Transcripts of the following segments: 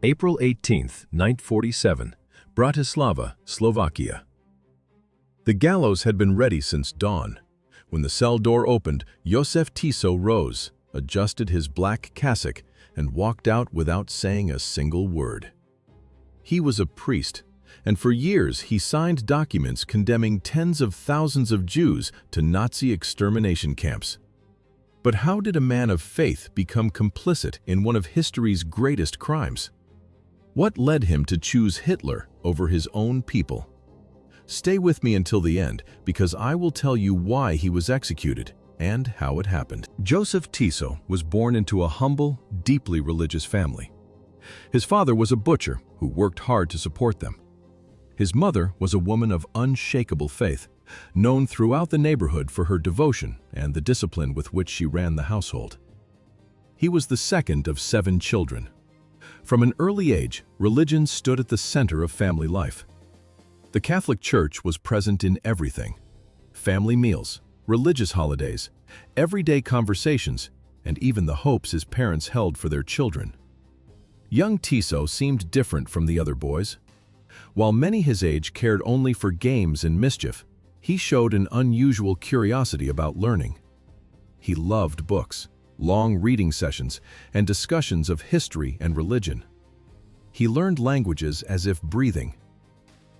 April 18, 1947, Bratislava, Slovakia. The gallows had been ready since dawn. When the cell door opened, Jozef Tiso rose, adjusted his black cassock, and walked out without saying a single word. He was a priest, and for years he signed documents condemning tens of thousands of Jews to Nazi extermination camps. But how did a man of faith become complicit in one of history's greatest crimes? What led him to choose Hitler over his own people? Stay with me until the end, because I will tell you why he was executed and how it happened. Jozef Tiso was born into a humble, deeply religious family. His father was a butcher who worked hard to support them. His mother was a woman of unshakable faith, known throughout the neighborhood for her devotion and the discipline with which she ran the household. He was the second of 7 children. From an early age, religion stood at the center of family life. The Catholic Church was present in everything: family meals, religious holidays, everyday conversations, and even the hopes his parents held for their children. Young Tiso seemed different from the other boys. While many his age cared only for games and mischief, he showed an unusual curiosity about learning. He loved books, long reading sessions, and discussions of history and religion. He learned languages as if breathing.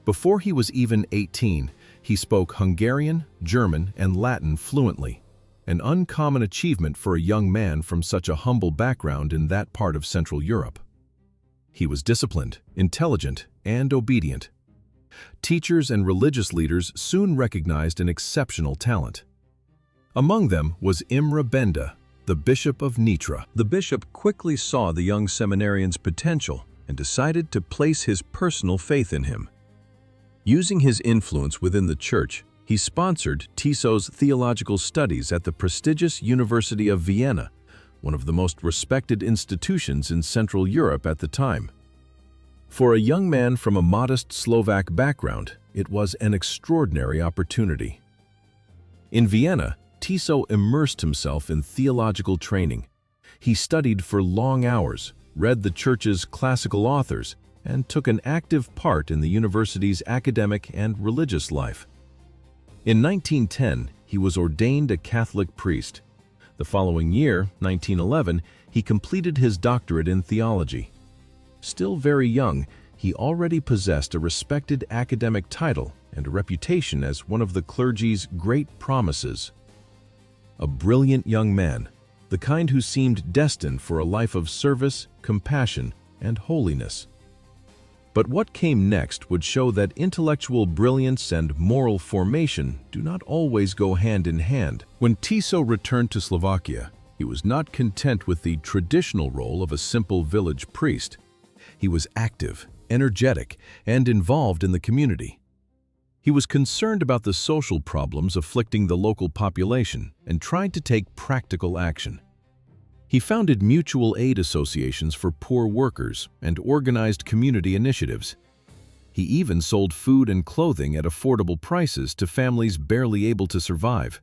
Before he was even 18, he spoke Hungarian, German, and Latin fluently, an uncommon achievement for a young man from such a humble background in that part of Central Europe. He was disciplined, intelligent, and obedient. Teachers and religious leaders soon recognized an exceptional talent. Among them was Imre Benda, the Bishop of Nitra. The bishop quickly saw the young seminarian's potential and decided to place his personal faith in him. Using his influence within the church, he sponsored Tiso's theological studies at the prestigious University of Vienna, one of the most respected institutions in Central Europe at the time. For a young man from a modest Slovak background, it was an extraordinary opportunity. In Vienna, Tiso immersed himself in theological training. He studied for long hours, read the church's classical authors, and took an active part in the university's academic and religious life. In 1910, he was ordained a Catholic priest. The following year, 1911, he completed his doctorate in theology. Still very young, he already possessed a respected academic title and a reputation as one of the clergy's great promises. A brilliant young man, the kind who seemed destined for a life of service, compassion, and holiness. But what came next would show that intellectual brilliance and moral formation do not always go hand in hand. When Tiso returned to Slovakia, he was not content with the traditional role of a simple village priest. He was active, energetic, and involved in the community. He was concerned about the social problems afflicting the local population and tried to take practical action. He founded mutual aid associations for poor workers and organized community initiatives. He even sold food and clothing at affordable prices to families barely able to survive.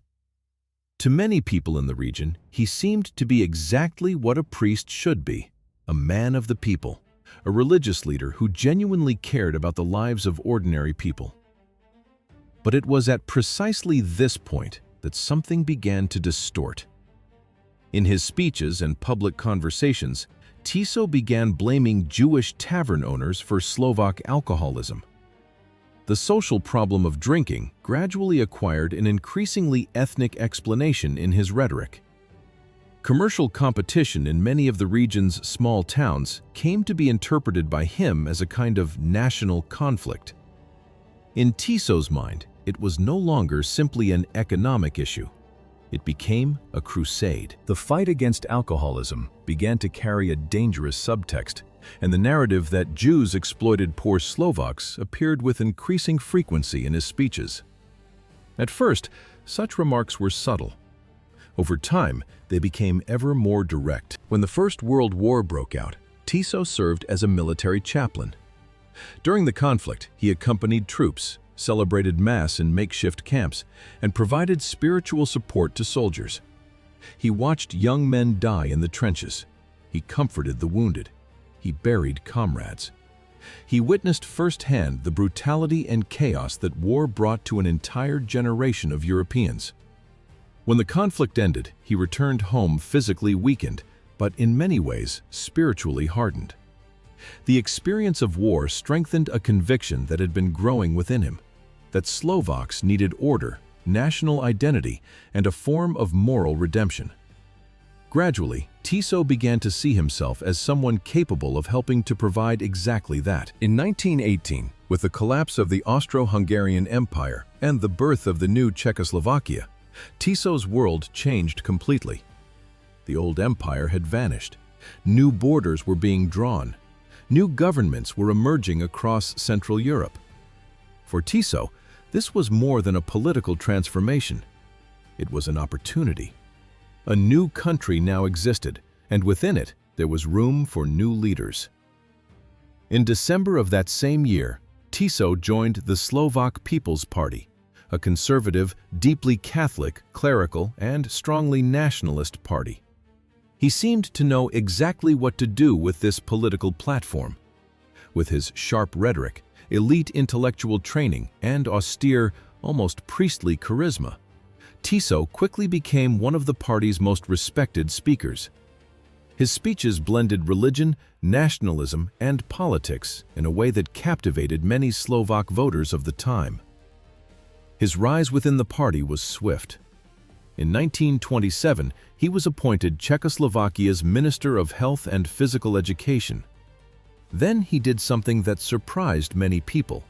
To many people in the region, he seemed to be exactly what a priest should be: a man of the people, a religious leader who genuinely cared about the lives of ordinary people. But it was at precisely this point that something began to distort. In his speeches and public conversations, Tiso began blaming Jewish tavern owners for Slovak alcoholism. The social problem of drinking gradually acquired an increasingly ethnic explanation in his rhetoric. Commercial competition in many of the region's small towns came to be interpreted by him as a kind of national conflict. In Tiso's mind, it was no longer simply an economic issue. It became a crusade. The fight against alcoholism began to carry a dangerous subtext, and the narrative that Jews exploited poor Slovaks appeared with increasing frequency in his speeches. At first, such remarks were subtle. Over time, they became ever more direct. When the First World War broke out, Tiso served as a military chaplain. During the conflict, he accompanied troops, celebrated Mass in makeshift camps, and provided spiritual support to soldiers. He watched young men die in the trenches. He comforted the wounded. he buried comrades. He witnessed firsthand the brutality and chaos that war brought to an entire generation of Europeans. When the conflict ended, he returned home physically weakened, but in many ways spiritually hardened. The experience of war strengthened a conviction that had been growing within him, that Slovaks needed order, national identity, and a form of moral redemption. Gradually, Tiso began to see himself as someone capable of helping to provide exactly that. In 1918, with the collapse of the Austro-Hungarian Empire and the birth of the new Czechoslovakia, Tiso's world changed completely. The old empire had vanished. New borders were being drawn. New governments were emerging across Central Europe. For Tiso, this was more than a political transformation. It was an opportunity. A new country now existed, and within it, there was room for new leaders. In December of that same year, Tiso joined the Slovak People's Party, a conservative, deeply Catholic, clerical, and strongly nationalist party. He seemed to know exactly what to do with this political platform. With his sharp rhetoric, elite intellectual training, and austere, almost priestly charisma, Tiso quickly became one of the party's most respected speakers. His speeches blended religion, nationalism, and politics in a way that captivated many Slovak voters of the time. His rise within the party was swift. In 1927, he was appointed Czechoslovakia's Minister of Health and Physical Education. Then he did something that surprised many people.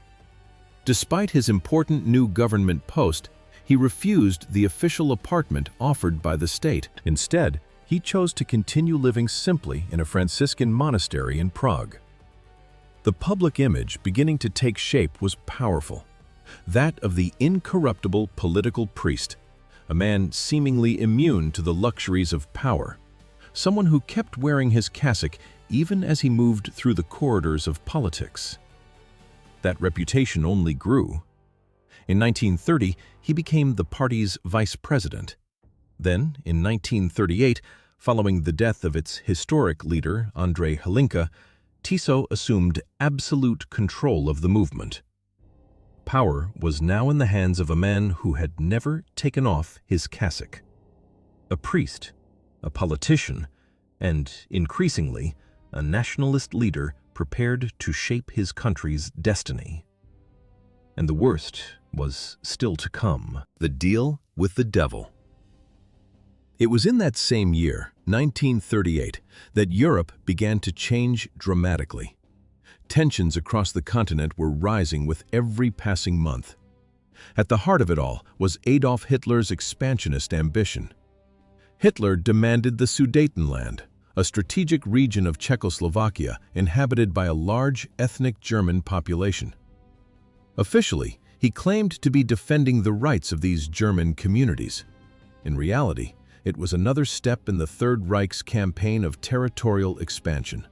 Despite his important new government post, he refused the official apartment offered by the state. Instead, he chose to continue living simply in a Franciscan monastery in Prague. The public image beginning to take shape was powerful, that of the incorruptible political priest, a man seemingly immune to the luxuries of power, someone who kept wearing his cassock even as he moved through the corridors of politics. That reputation only grew. In 1930, he became the party's vice president. Then, in 1938, following the death of its historic leader, Andrei Hlinka, Tiso assumed absolute control of the movement. Power was now in the hands of a man who had never taken off his cassock. A priest, a politician, and, increasingly, a nationalist leader prepared to shape his country's destiny. And the worst was still to come: the deal with the devil. It was in that same year, 1938, that Europe began to change dramatically. Tensions across the continent were rising with every passing month. At the heart of it all was Adolf Hitler's expansionist ambition. Hitler demanded the Sudetenland, a strategic region of Czechoslovakia inhabited by a large ethnic German population. Officially, he claimed to be defending the rights of these German communities. In reality, it was another step in the Third Reich's campaign of territorial expansion.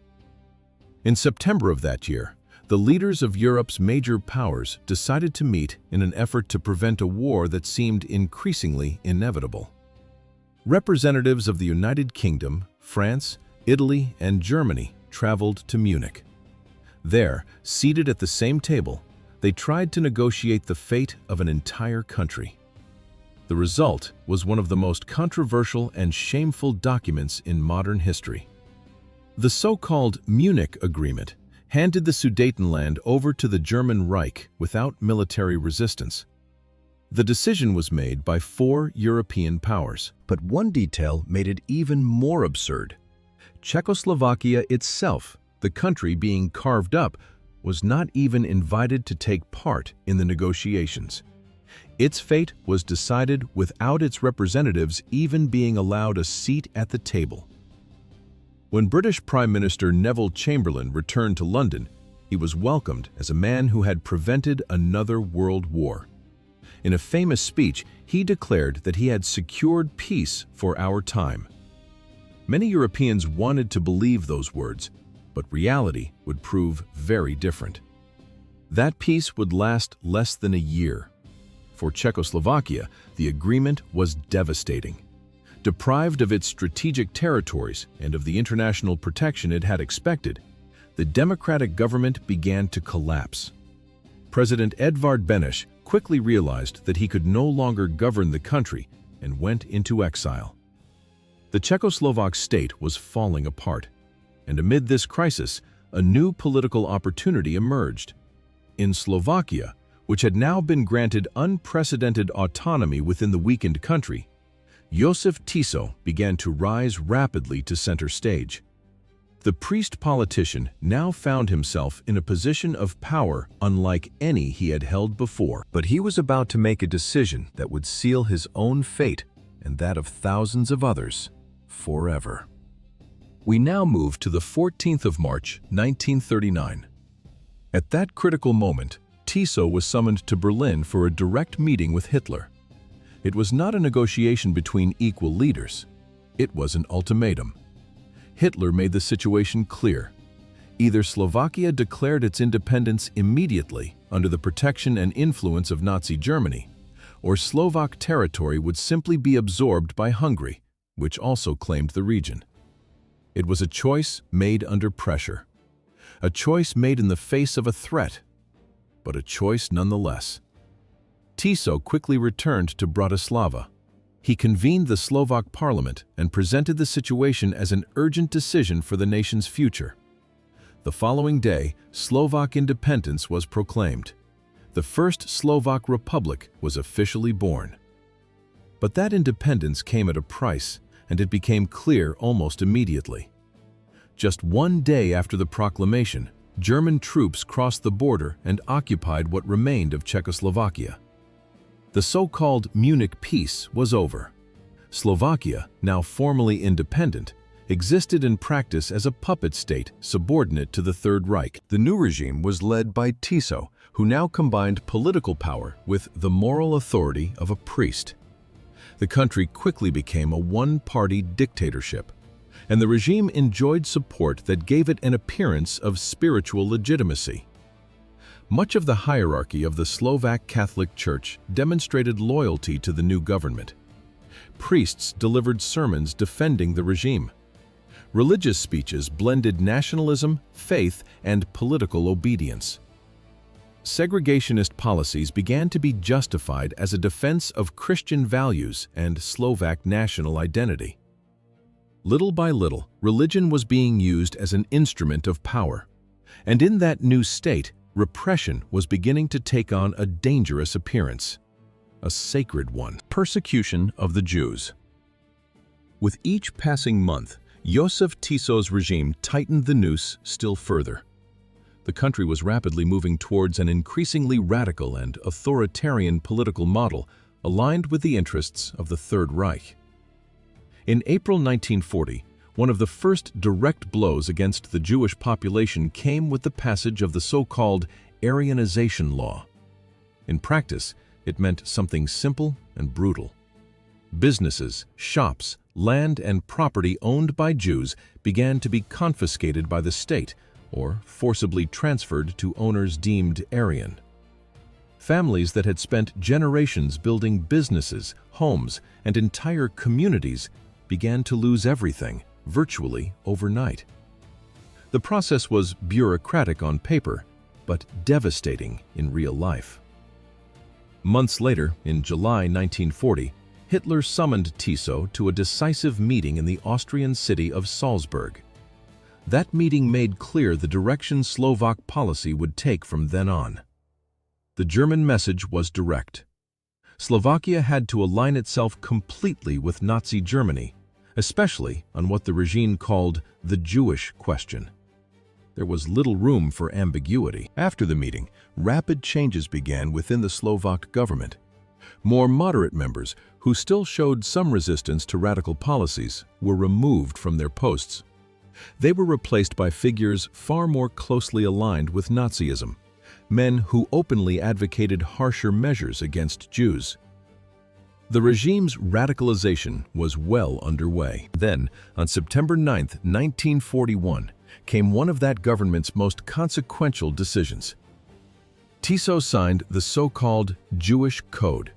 In September of that year, the leaders of Europe's major powers decided to meet in an effort to prevent a war that seemed increasingly inevitable. Representatives of the United Kingdom, France, Italy, and Germany traveled to Munich. There, seated at the same table, they tried to negotiate the fate of an entire country. The result was one of the most controversial and shameful documents in modern history. The so-called Munich Agreement handed the Sudetenland over to the German Reich without military resistance. The decision was made by 4 European powers. But one detail made it even more absurd. Czechoslovakia itself, the country being carved up, was not even invited to take part in the negotiations. Its fate was decided without its representatives even being allowed a seat at the table. When British Prime Minister Neville Chamberlain returned to London, he was welcomed as a man who had prevented another world war. In a famous speech, he declared that he had secured peace for our time. Many Europeans wanted to believe those words, but reality would prove very different. That peace would last less than a year. For Czechoslovakia, the agreement was devastating. Deprived of its strategic territories and of the international protection it had expected, the democratic government began to collapse. President Edvard Beneš quickly realized that he could no longer govern the country and went into exile. The Czechoslovak state was falling apart, and amid this crisis, a new political opportunity emerged. In Slovakia, which had now been granted unprecedented autonomy within the weakened country, Jozef Tiso began to rise rapidly to center stage. The priest-politician now found himself in a position of power unlike any he had held before. But he was about to make a decision that would seal his own fate and that of thousands of others forever. We now move to the 14th of March, 1939. At that critical moment, Tiso was summoned to Berlin for a direct meeting with Hitler. It was not a negotiation between equal leaders. It was an ultimatum. Hitler made the situation clear. Either Slovakia declared its independence immediately under the protection and influence of Nazi Germany, or Slovak territory would simply be absorbed by Hungary, which also claimed the region. It was a choice made under pressure, a choice made in the face of a threat, but a choice nonetheless. Tiso quickly returned to Bratislava. He convened the Slovak parliament and presented the situation as an urgent decision for the nation's future. The following day, Slovak independence was proclaimed. The first Slovak Republic was officially born. But that independence came at a price, and it became clear almost immediately. Just one day after the proclamation, German troops crossed the border and occupied what remained of Czechoslovakia. The so-called Munich Peace was over. Slovakia, now formally independent, existed in practice as a puppet state subordinate to the Third Reich. The new regime was led by Tiso, who now combined political power with the moral authority of a priest. The country quickly became a one-party dictatorship, and the regime enjoyed support that gave it an appearance of spiritual legitimacy. Much of the hierarchy of the Slovak Catholic Church demonstrated loyalty to the new government. Priests delivered sermons defending the regime. Religious speeches blended nationalism, faith, and political obedience. Segregationist policies began to be justified as a defense of Christian values and Slovak national identity. Little by little, religion was being used as an instrument of power, and in that new state, repression was beginning to take on a dangerous appearance, a sacred one: persecution of the Jews. With each passing month, Jozef Tiso's regime tightened the noose still further. The country was rapidly moving towards an increasingly radical and authoritarian political model aligned with the interests of the Third Reich. In April 1940, one of the first direct blows against the Jewish population came with the passage of the so-called Aryanization law. In practice, it meant something simple and brutal. Businesses, shops, land, and property owned by Jews began to be confiscated by the state or forcibly transferred to owners deemed Aryan. Families that had spent generations building businesses, homes, and entire communities began to lose everything, virtually overnight. The process was bureaucratic on paper, but devastating in real life. Months later, in July 1940, Hitler summoned Tiso to a decisive meeting in the Austrian city of Salzburg. That meeting made clear the direction Slovak policy would take from then on. The German message was direct. Slovakia had to align itself completely with Nazi Germany, especially on what the regime called the Jewish question. There was little room for ambiguity. After the meeting, rapid changes began within the Slovak government. More moderate members, who still showed some resistance to radical policies, were removed from their posts. They were replaced by figures far more closely aligned with Nazism, men who openly advocated harsher measures against Jews. The regime's radicalization was well underway. Then, on September 9, 1941, came one of that government's most consequential decisions. Tiso signed the so-called Jewish Code.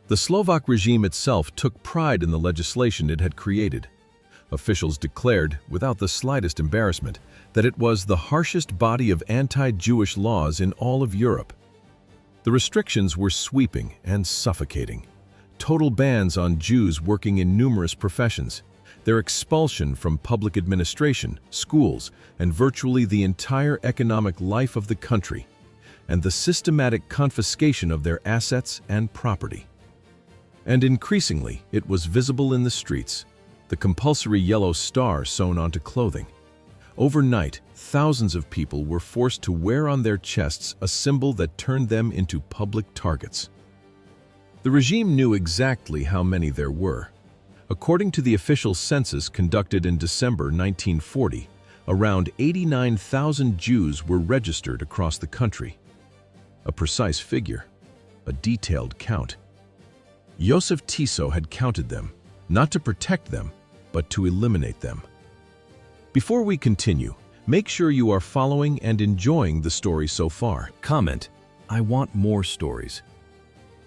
The Slovak regime itself took pride in the legislation it had created, Officials declared, without the slightest embarrassment, that it was the harshest body of anti-Jewish laws in all of Europe. The restrictions were sweeping and suffocating. Total bans on Jews working in numerous professions, their expulsion from public administration, schools, and virtually the entire economic life of the country, and the systematic confiscation of their assets and property. And increasingly, it was visible in the streets, the compulsory yellow star sewn onto clothing. Overnight, thousands of people were forced to wear on their chests a symbol that turned them into public targets. The regime knew exactly how many there were. According to the official census conducted in December 1940, around 89,000 Jews were registered across the country. A precise figure, a detailed count. Jozef Tiso had counted them, not to protect them, but to eliminate them. Before we continue, make sure you are following and enjoying the story so far. Comment, "I want more stories."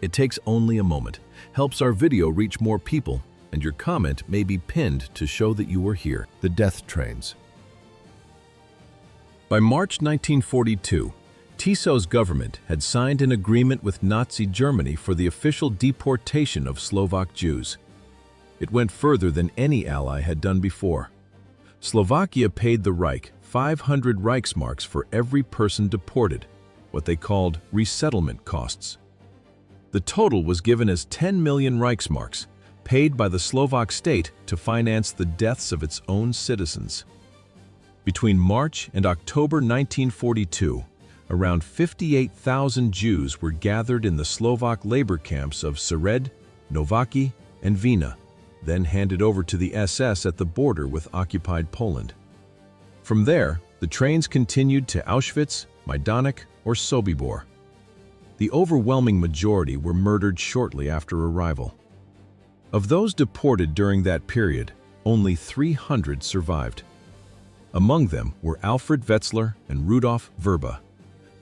It takes only a moment, helps our video reach more people, and your comment may be pinned to show that you were here. The death trains. By March 1942, Tiso's government had signed an agreement with Nazi Germany for the official deportation of Slovak Jews. It went further than any ally had done before. Slovakia paid the Reich 500 Reichsmarks for every person deported, what they called resettlement costs. The total was given as 10 million Reichsmarks, paid by the Slovak state to finance the deaths of its own citizens. Between March and October 1942, around 58,000 Jews were gathered in the Slovak labor camps of Sered, Nováky, and Vína, then handed over to the SS at the border with occupied Poland. From there, the trains continued to Auschwitz, Majdanek, or Sobibor. The overwhelming majority were murdered shortly after arrival. Of those deported during that period, only 300 survived. Among them were Alfred Wetzler and Rudolf Verba,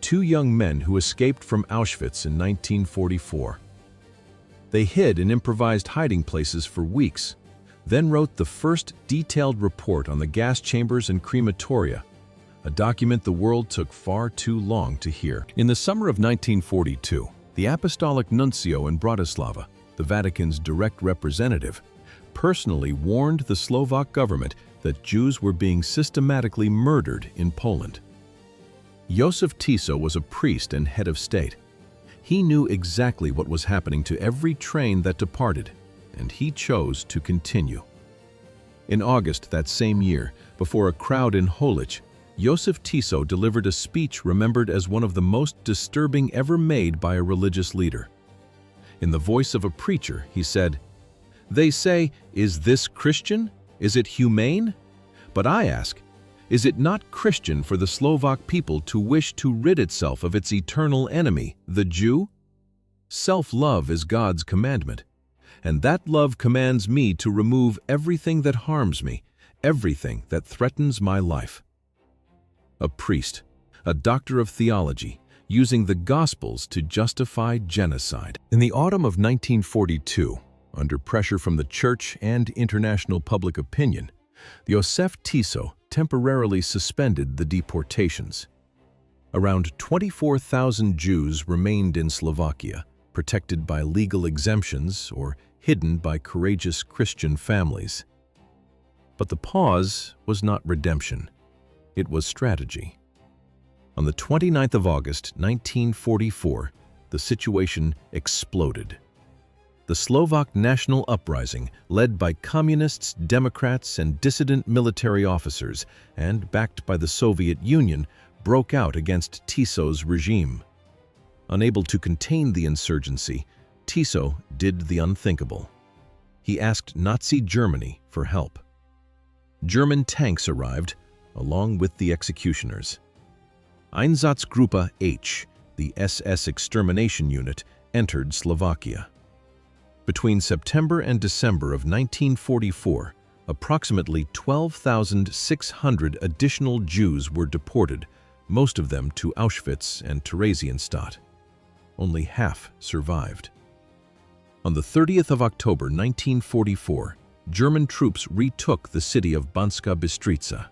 two young men who escaped from Auschwitz in 1944. They hid in improvised hiding places for weeks, then wrote the first detailed report on the gas chambers and crematoria, a document the world took far too long to hear. In the summer of 1942, the Apostolic Nuncio in Bratislava, the Vatican's direct representative, personally warned the Slovak government that Jews were being systematically murdered in Poland. Jozef Tiso was a priest and head of state. He knew exactly what was happening to every train that departed, and he chose to continue. In August that same year, before a crowd in Holich, Jozef Tiso delivered a speech remembered as one of the most disturbing ever made by a religious leader. In the voice of a preacher, he said, "They say, is this Christian? Is it humane? But I ask, is it not Christian for the Slovak people to wish to rid itself of its eternal enemy, the Jew? Self-love is God's commandment, and that love commands me to remove everything that harms me, everything that threatens my life." A priest, a doctor of theology, using the Gospels to justify genocide. In the autumn of 1942, under pressure from the church and international public opinion, Jozef Tiso temporarily suspended the deportations. Around 24,000 Jews remained in Slovakia, protected by legal exemptions or hidden by courageous Christian families. But the pause was not redemption. It was strategy. On the 29th of August, 1944, the situation exploded. The Slovak national uprising, led by communists, Democrats, and dissident military officers, and backed by the Soviet Union, broke out against Tiso's regime. Unable to contain the insurgency, Tiso did the unthinkable. He asked Nazi Germany for help. German tanks arrived, along with the executioners. Einsatzgruppe H, the SS extermination unit, entered Slovakia. Between September and December of 1944, approximately 12,600 additional Jews were deported, most of them to Auschwitz and Theresienstadt. Only half survived. On the 30th of October 1944, German troops retook the city of Banska Bystrica.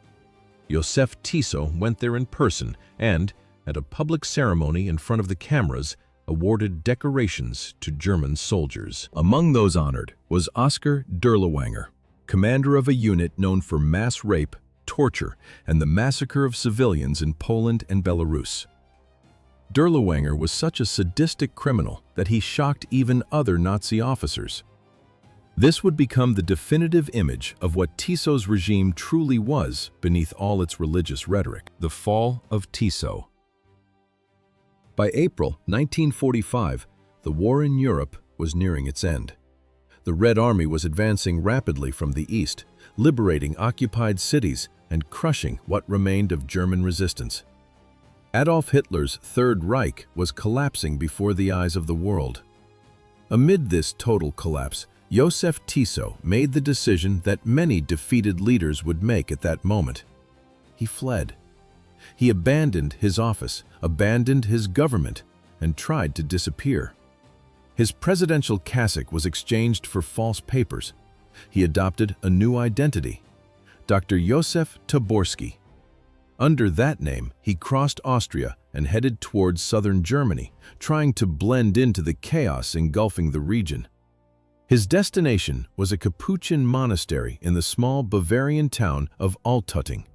Jozef Tiso went there in person and, at a public ceremony in front of the cameras, awarded decorations to German soldiers. Among those honored was Oskar Dirlewanger, commander of a unit known for mass rape, torture, and the massacre of civilians in Poland and Belarus. Dirlewanger was such a sadistic criminal that he shocked even other Nazi officers. This would become the definitive image of what Tiso's regime truly was beneath all its religious rhetoric. The fall of Tiso. By April 1945, the war in Europe was nearing its end. The Red Army was advancing rapidly from the east, liberating occupied cities and crushing what remained of German resistance. Adolf Hitler's Third Reich was collapsing before the eyes of the world. Amid this total collapse, Jozef Tiso made the decision that many defeated leaders would make at that moment. He fled. He abandoned his office, abandoned his government, and tried to disappear. His presidential cassock was exchanged for false papers. He adopted a new identity, Dr. Józef Taborski. Under that name, he crossed Austria and headed towards southern Germany, trying to blend into the chaos engulfing the region. His destination was a Capuchin monastery in the small Bavarian town of Altötting.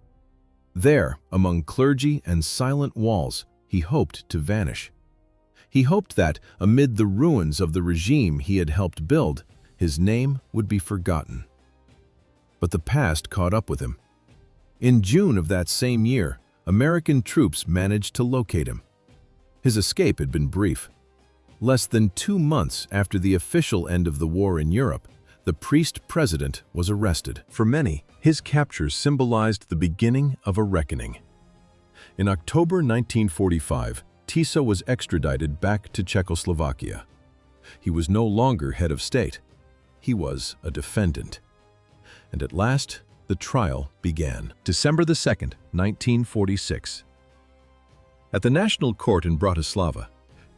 There, among clergy and silent walls, he hoped to vanish. He hoped that, amid the ruins of the regime he had helped build, his name would be forgotten. But the past caught up with him. In June of that same year, American troops managed to locate him. His escape had been brief. Less than 2 months after the official end of the war in Europe, the priest-president was arrested. For many, his capture symbolized the beginning of a reckoning. In October 1945, Tiso was extradited back to Czechoslovakia. He was no longer head of state. He was a defendant. And at last, the trial began. December 2nd, 1946. At the National Court in Bratislava,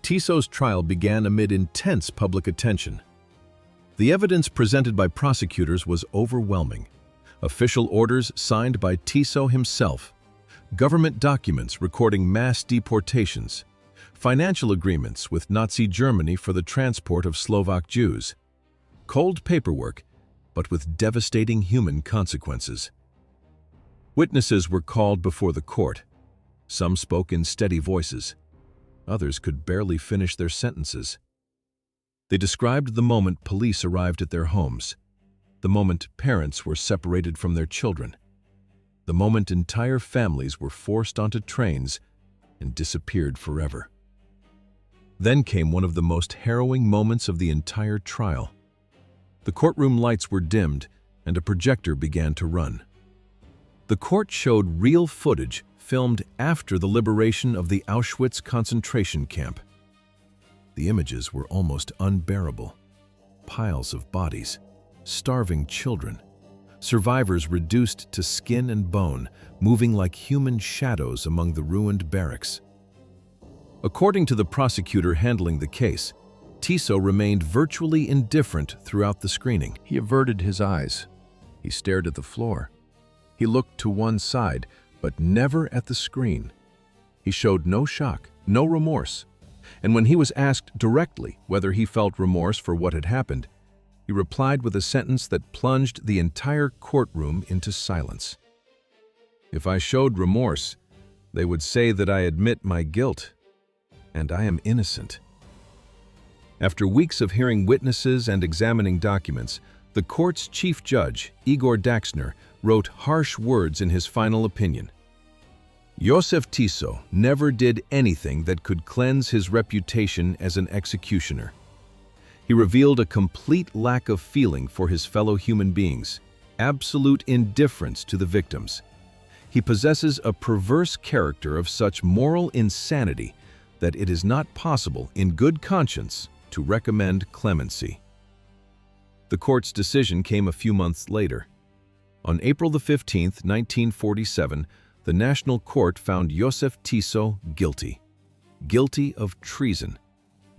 Tiso's trial began amid intense public attention. The evidence presented by prosecutors was overwhelming. Official orders signed by Tiso himself, government documents recording mass deportations, financial agreements with Nazi Germany for the transport of Slovak Jews, cold paperwork, but with devastating human consequences. Witnesses were called before the court. Some spoke in steady voices. Others could barely finish their sentences. They described the moment police arrived at their homes, the moment parents were separated from their children, the moment entire families were forced onto trains and disappeared forever. Then came one of the most harrowing moments of the entire trial. The courtroom lights were dimmed and a projector began to run. The court showed real footage filmed after the liberation of the Auschwitz concentration camp. The images were almost unbearable. Piles of bodies, starving children, survivors reduced to skin and bone, moving like human shadows among the ruined barracks. According to the prosecutor handling the case, Tiso remained virtually indifferent throughout the screening. He averted his eyes. He stared at the floor. He looked to one side, but never at the screen. He showed no shock, no remorse. And when he was asked directly whether he felt remorse for what had happened, he replied with a sentence that plunged the entire courtroom into silence. "If I showed remorse, they would say that I admit my guilt, and I am innocent." After weeks of hearing witnesses and examining documents, the court's chief judge, Igor Daxner, wrote harsh words in his final opinion. Jozef Tiso never did anything that could cleanse his reputation as an executioner. He revealed a complete lack of feeling for his fellow human beings, absolute indifference to the victims. He possesses a perverse character of such moral insanity that it is not possible in good conscience to recommend clemency. The court's decision came a few months later. On April 15, 1947, the National Court found Jozef Tiso guilty. Guilty of treason.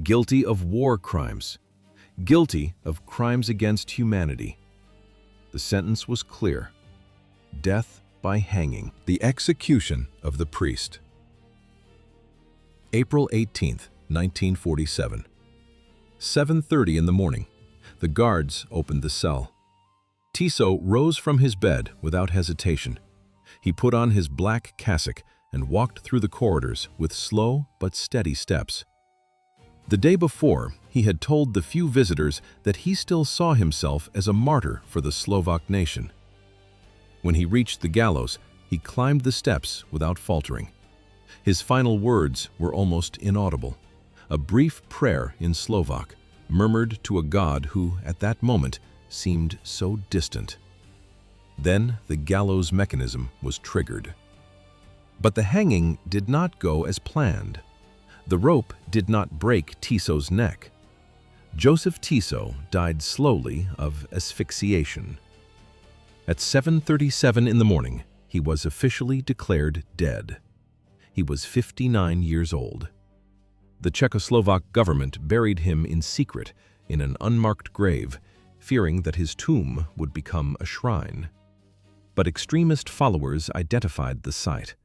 Guilty of war crimes. Guilty of crimes against humanity. The sentence was clear: death by hanging. The execution of the priest. April 18, 1947. 7:30 in the morning. The guards opened the cell. Tiso rose from his bed without hesitation. He put on his black cassock and walked through the corridors with slow but steady steps. The day before, he had told the few visitors that he still saw himself as a martyr for the Slovak nation. When he reached the gallows, he climbed the steps without faltering. His final words were almost inaudible, a brief prayer in Slovak, murmured to a God who, at that moment, seemed so distant. Then the gallows mechanism was triggered. But the hanging did not go as planned. The rope did not break Tiso's neck. Jozef Tiso died slowly of asphyxiation. At 7:37 in the morning, he was officially declared dead. He was 59 years old. The Czechoslovak government buried him in secret in an unmarked grave, fearing that his tomb would become a shrine. But extremist followers identified the site.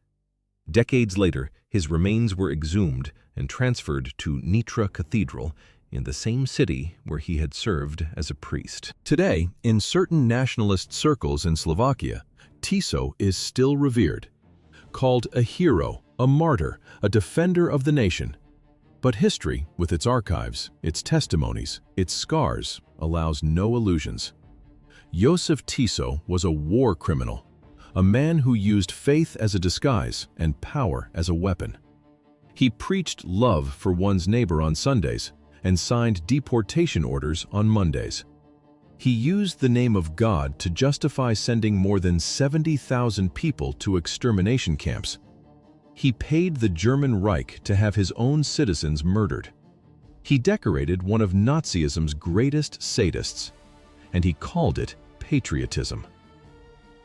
Decades later, his remains were exhumed and transferred to Nitra Cathedral in the same city where he had served as a priest. Today, in certain nationalist circles in Slovakia, Tiso is still revered, called a hero, a martyr, a defender of the nation. But history, with its archives, its testimonies, its scars, allows no illusions. Jozef Tiso was a war criminal, a man who used faith as a disguise and power as a weapon. He preached love for one's neighbor on Sundays and signed deportation orders on Mondays. He used the name of God to justify sending more than 70,000 people to extermination camps. He paid the German Reich to have his own citizens murdered. He decorated one of Nazism's greatest sadists, and he called it patriotism.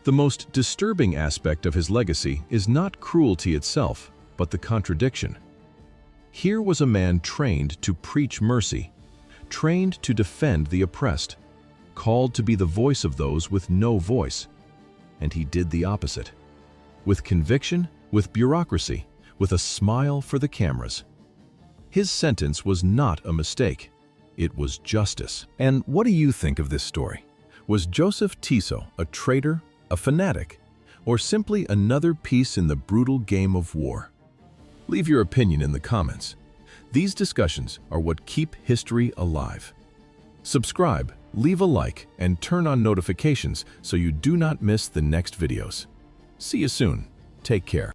The most disturbing aspect of his legacy is not cruelty itself, but the contradiction. Here was a man trained to preach mercy, trained to defend the oppressed, called to be the voice of those with no voice, and he did the opposite. With conviction, with bureaucracy, with a smile for the cameras. His sentence was not a mistake. It was justice. And what do you think of this story? Was Jozef Tiso a traitor, a fanatic, or simply another piece in the brutal game of war? Leave your opinion in the comments. These discussions are what keep history alive. Subscribe, leave a like, and turn on notifications so you do not miss the next videos. See you soon. Take care.